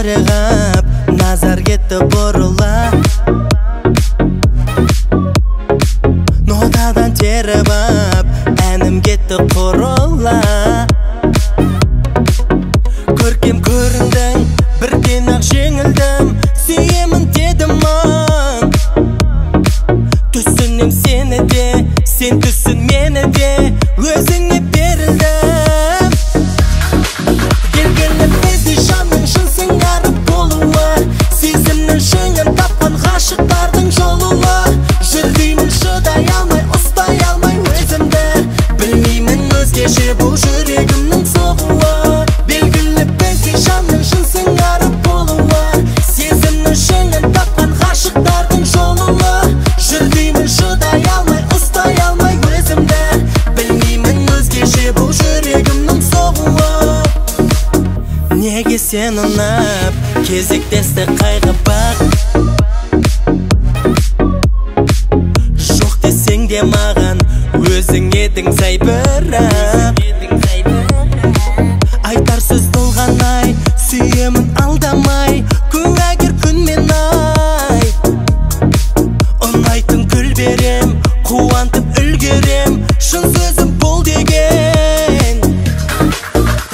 көрегіп, назар кетті бұрыла. Нотадан теріп ап, әнім кетті құрыла. Көркем көріндің, бірден ақ жеңілдім, сүйемін дедім мұң. Түсінем сені де, сен түсін мені де, өзіңе берілдім. Келгені бізде жанның шын сыңарып болуы, сезімнің шыңын тапқан ғашықтардың жолуы. Жүрдеймін шыдай алмай, ұстай алмай өзімді, білмеймін өзгеше бұл жүрегімнің соғуы. Белгілі бізде жанның шын сыңарып болуы, сезімнің шыңын тапқан ғашықтардың жолуы. Жүрдеймін шыдай алмай, ұстай алмай өзімді, білмеймін өзгеше бұл жүрегімнің соғуы. Неге сен ұнап, кезектесті қайғы бақ? Жоқ десең де маған, өзің едің сай бірақ. Айтар сөз толғанай, сүйемін алдамай, күнәгер күнмен ай. Ұнайтын күл берем, қуантып үлгерем, шын сөзім бол деген.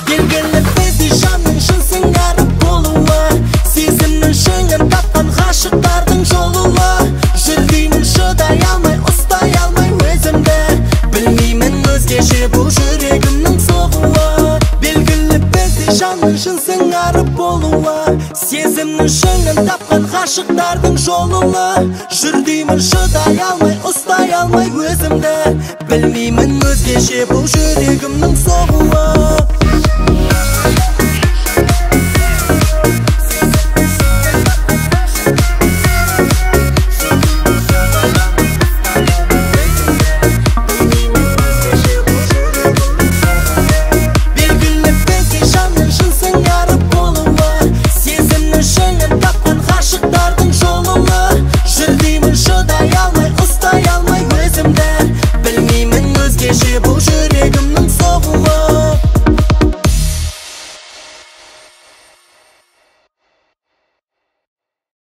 Белгілі бізде жанның шын сыңарып болуы, сезімнің шыңын тапқан ғашықтардың жолуы. Жүрдеймін шыдай алмай, ұстай алмай өзімді, білмеймін өзгеше бұл жүрегімнің соғуы. Белгілі бізде жанның шын сыңарып болуы, сезімнің шыңын тапқан ғашықтардың жолуы. Жүрдеймін шыдай алмай, ұстай алмай өзімді, білмеймін өзгеше бұл жүрегімнің соғуы.